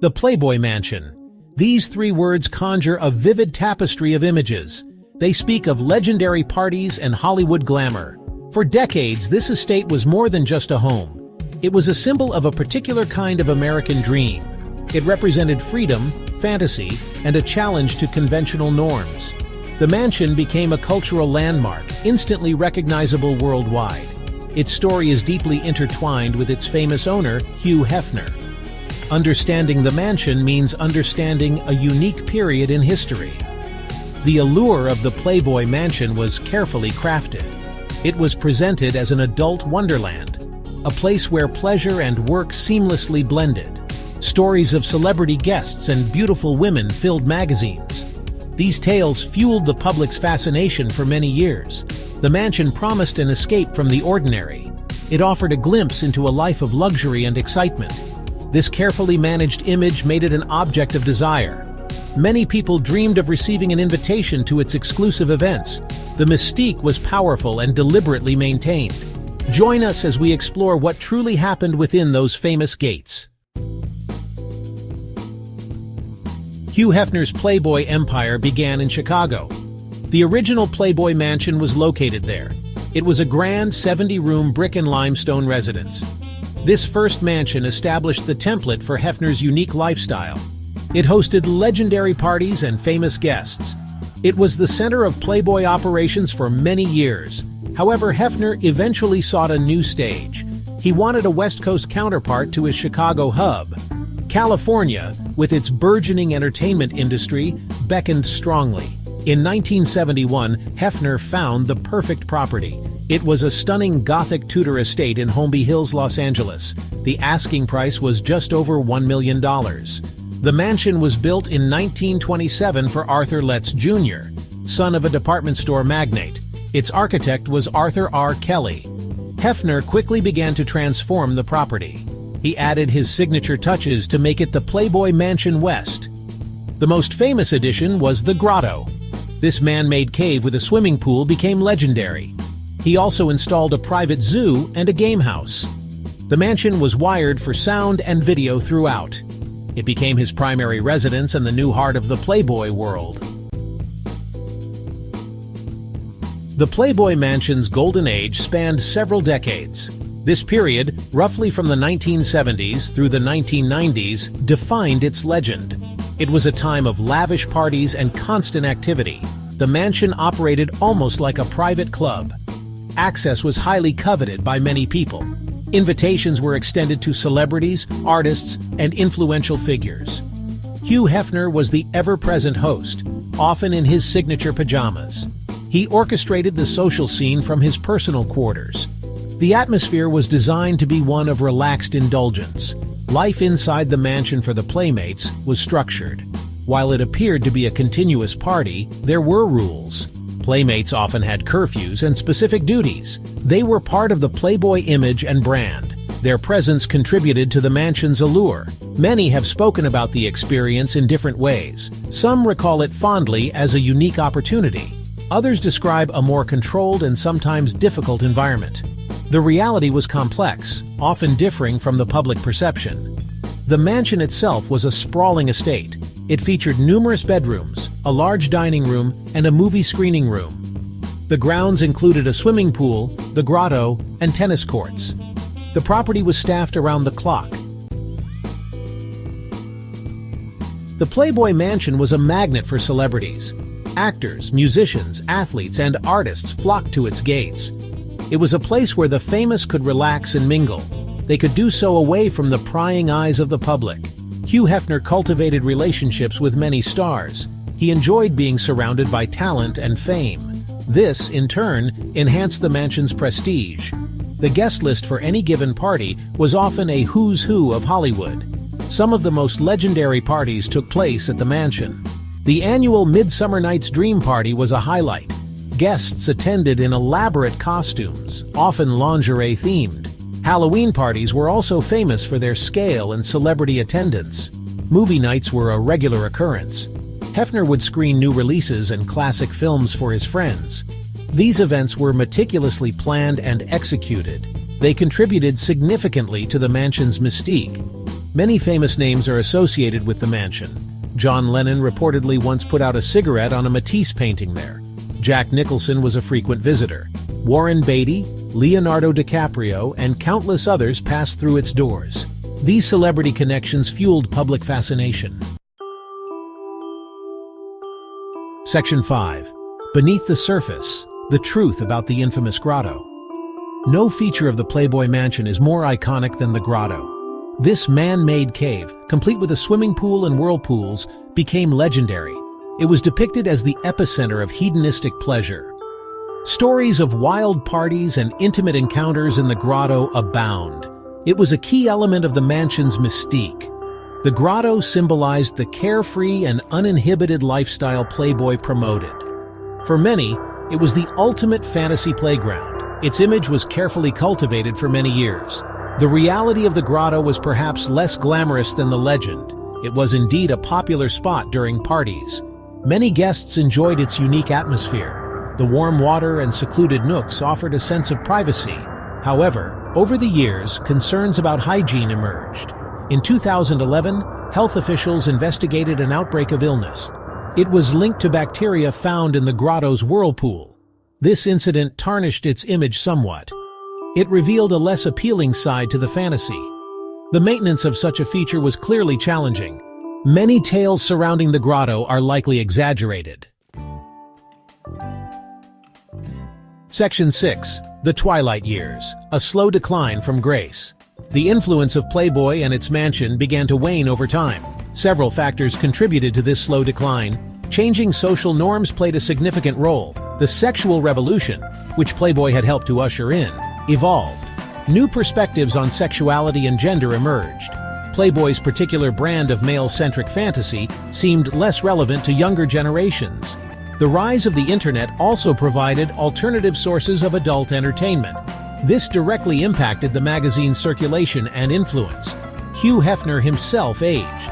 The Playboy Mansion. These three words conjure a vivid tapestry of images. They speak of legendary parties and Hollywood glamour. For decades, this estate was more than just a home. It was a symbol of a particular kind of American dream. It represented freedom, fantasy, and a challenge to conventional norms. The mansion became a cultural landmark, instantly recognizable worldwide. Its story is deeply intertwined with its famous owner, Hugh Hefner. Understanding the mansion means understanding a unique period in history. The allure of the Playboy Mansion was carefully crafted. It was presented as an adult wonderland, a place where pleasure and work seamlessly blended. Stories of celebrity guests and beautiful women filled magazines. These tales fueled the public's fascination for many years. The mansion promised an escape from the ordinary. It offered a glimpse into a life of luxury and excitement. This carefully managed image made it an object of desire. Many people dreamed of receiving an invitation to its exclusive events. The mystique was powerful and deliberately maintained. Join us as we explore what truly happened within those famous gates. Hugh Hefner's Playboy empire began in Chicago. The original Playboy Mansion was located there. It was a grand 70-room brick and limestone residence. This first mansion established the template for Hefner's unique lifestyle. It hosted legendary parties and famous guests. It was the center of Playboy operations for many years. However, Hefner eventually sought a new stage. He wanted a West Coast counterpart to his Chicago hub. California, with its burgeoning entertainment industry, beckoned strongly. In 1971, Hefner found the perfect property. It was a stunning Gothic Tudor estate in Holmby Hills, Los Angeles. The asking price was just over $1 million. The mansion was built in 1927 for Arthur Letts Jr., son of a department store magnate. Its architect was Arthur R. Kelly. Hefner quickly began to transform the property. He added his signature touches to make it the Playboy Mansion West. The most famous addition was the Grotto. This man-made cave with a swimming pool became legendary. He also installed a private zoo and a game house. The mansion was wired for sound and video throughout. It became his primary residence and the new heart of the Playboy world. The Playboy Mansion's golden age spanned several decades. This period, roughly from the 1970s through the 1990s, defined its legend. It was a time of lavish parties and constant activity. The mansion operated almost like a private club. Access was highly coveted by many people. Invitations were extended to celebrities, artists, and influential figures. Hugh Hefner was the ever-present host, often in his signature pajamas. He orchestrated the social scene from his personal quarters. The atmosphere was designed to be one of relaxed indulgence. Life inside the mansion for the Playmates was structured. While it appeared to be a continuous party, there were rules. Playmates often had curfews and specific duties. They were part of the Playboy image and brand. Their presence contributed to the mansion's allure. Many have spoken about the experience in different ways. Some recall it fondly as a unique opportunity. Others describe a more controlled and sometimes difficult environment. The reality was complex, often differing from the public perception. The mansion itself was a sprawling estate. It featured numerous bedrooms, a large dining room, and a movie screening room. The grounds included a swimming pool, the grotto, and tennis courts. The property was staffed around the clock. The Playboy Mansion was a magnet for celebrities. Actors, musicians, athletes, and artists flocked to its gates. It was a place where the famous could relax and mingle. They could do so away from the prying eyes of the public. Hugh Hefner cultivated relationships with many stars. He enjoyed being surrounded by talent and fame. This, in turn, enhanced the mansion's prestige. The guest list for any given party was often a who's who of Hollywood. Some of the most legendary parties took place at the mansion. The annual Midsummer Night's Dream Party was a highlight. Guests attended in elaborate costumes, often lingerie-themed. Halloween parties were also famous for their scale and celebrity attendance. Movie nights were a regular occurrence. Hefner would screen new releases and classic films for his friends. These events were meticulously planned and executed. They contributed significantly to the mansion's mystique. Many famous names are associated with the mansion. John Lennon reportedly once put out a cigarette on a Matisse painting there. Jack Nicholson was a frequent visitor. Warren Beatty, Leonardo DiCaprio, and countless others passed through its doors. These celebrity connections fueled public fascination. Section 5. Beneath the Surface, the truth about the infamous grotto. No feature of the Playboy Mansion is more iconic than the grotto. This man-made cave, complete with a swimming pool and whirlpools, became legendary. It was depicted as the epicenter of hedonistic pleasure. Stories of wild parties and intimate encounters in the grotto abound. It was a key element of the mansion's mystique. The grotto symbolized the carefree and uninhibited lifestyle Playboy promoted. For many, it was the ultimate fantasy playground. Its image was carefully cultivated for many years. The reality of the grotto was perhaps less glamorous than the legend. It was indeed a popular spot during parties. Many guests enjoyed its unique atmosphere. The warm water and secluded nooks offered a sense of privacy. However, over the years, concerns about hygiene emerged. In 2011, health officials investigated an outbreak of illness. It was linked to bacteria found in the grotto's whirlpool. This incident tarnished its image somewhat. It revealed a less appealing side to the fantasy. The maintenance of such a feature was clearly challenging. Many tales surrounding the grotto are likely exaggerated. Section 6. The Twilight Years, a slow decline from grace. The influence of Playboy and its mansion began to wane over time. Several factors contributed to this slow decline. Changing social norms played a significant role. The sexual revolution, which Playboy had helped to usher in, evolved. New perspectives on sexuality and gender emerged. Playboy's particular brand of male-centric fantasy seemed less relevant to younger generations. The rise of the internet also provided alternative sources of adult entertainment. This directly impacted the magazine's circulation and influence. Hugh Hefner himself aged.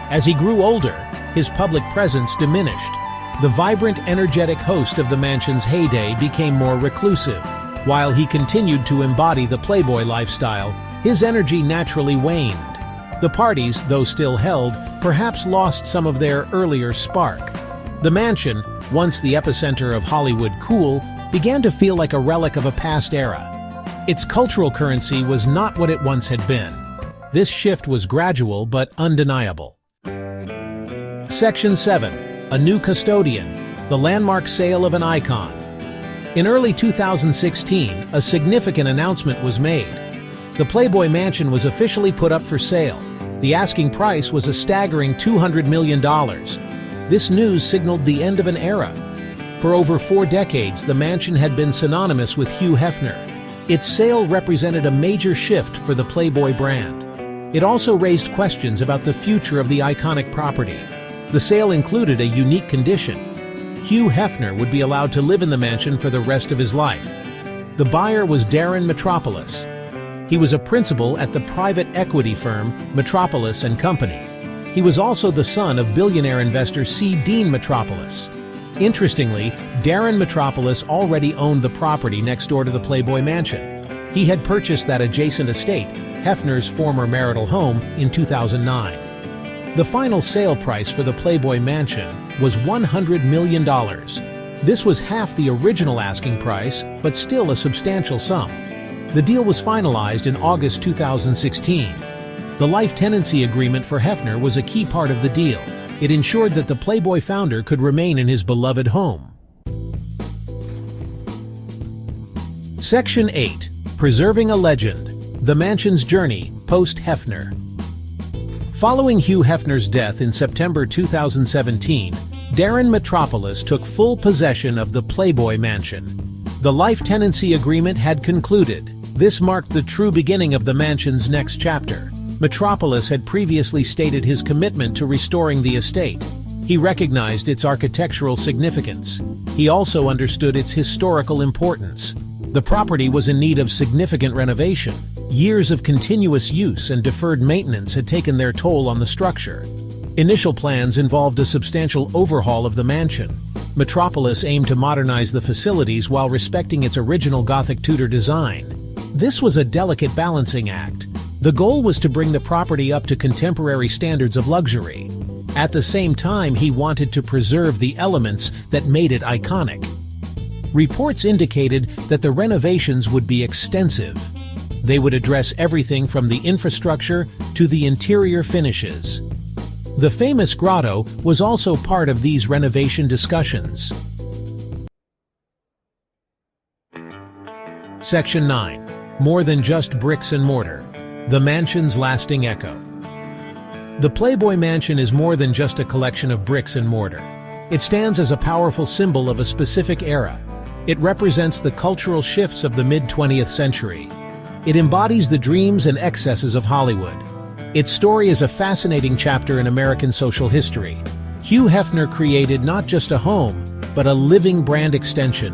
As he grew older, his public presence diminished. The vibrant, energetic host of the mansion's heyday became more reclusive. While he continued to embody the Playboy lifestyle, his energy naturally waned. The parties, though still held, perhaps lost some of their earlier spark. The mansion, once the epicenter of Hollywood cool, began to feel like a relic of a past era. Its cultural currency was not what it once had been. This shift was gradual but undeniable. Section 7. A New Custodian, the landmark sale of an icon. In early 2016, a significant announcement was made. The Playboy Mansion was officially put up for sale. The asking price was a staggering $200 million. This news signaled the end of an era. For over 4 decades, the mansion had been synonymous with Hugh Hefner. Its sale represented a major shift for the Playboy brand. It also raised questions about the future of the iconic property. The sale included a unique condition. Hugh Hefner would be allowed to live in the mansion for the rest of his life. The buyer was Darren Metropolis. He was a principal at the private equity firm Metropolis & Company. He was also the son of billionaire investor C. Dean Metropolis. Interestingly, Darren Metropolis already owned the property next door to the Playboy Mansion. He had purchased that adjacent estate, Hefner's former marital home, in 2009. The final sale price for the Playboy Mansion was $100 million. This was half the original asking price, but still a substantial sum. The deal was finalized in August 2016. The life tenancy agreement for Hefner was a key part of the deal. It ensured that the Playboy founder could remain in his beloved home. Section 8. Preserving a Legend, the mansion's journey post-Hefner. Following Hugh Hefner's death in September 2017, Darren Metropolis took full possession of the Playboy Mansion. The life tenancy agreement had concluded. This marked the true beginning of the mansion's next chapter. Metropolis had previously stated his commitment to restoring the estate. He recognized its architectural significance. He also understood its historical importance. The property was in need of significant renovation. Years of continuous use and deferred maintenance had taken their toll on the structure. Initial plans involved a substantial overhaul of the mansion. Metropolis aimed to modernize the facilities while respecting its original Gothic Tudor design. This was a delicate balancing act. The goal was to bring the property up to contemporary standards of luxury. At the same time, he wanted to preserve the elements that made it iconic. Reports indicated that the renovations would be extensive. They would address everything from the infrastructure to the interior finishes. The famous grotto was also part of these renovation discussions. Section 9. More than just bricks and mortar. The mansion's lasting echo. The Playboy Mansion is more than just a collection of bricks and mortar. It stands as a powerful symbol of a specific era. It represents the cultural shifts of the mid-20th century. It embodies the dreams and excesses of Hollywood. Its story is a fascinating chapter in American social history. Hugh Hefner created not just a home, but a living brand extension.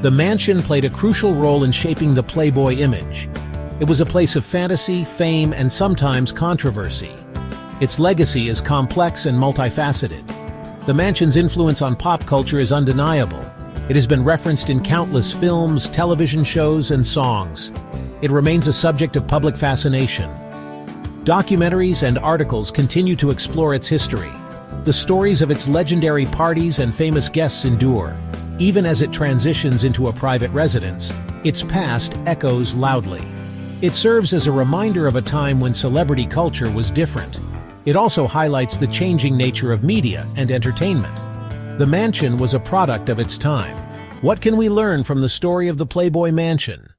The mansion played a crucial role in shaping the Playboy image. It was a place of fantasy, fame, and sometimes controversy. Its legacy is complex and multifaceted. The mansion's influence on pop culture is undeniable. It has been referenced in countless films, television shows, and songs. It remains a subject of public fascination. Documentaries and articles continue to explore its history. The stories of its legendary parties and famous guests endure. Even as it transitions into a private residence, its past echoes loudly. It serves as a reminder of a time when celebrity culture was different. It also highlights the changing nature of media and entertainment. The mansion was a product of its time. What can we learn from the story of the Playboy Mansion?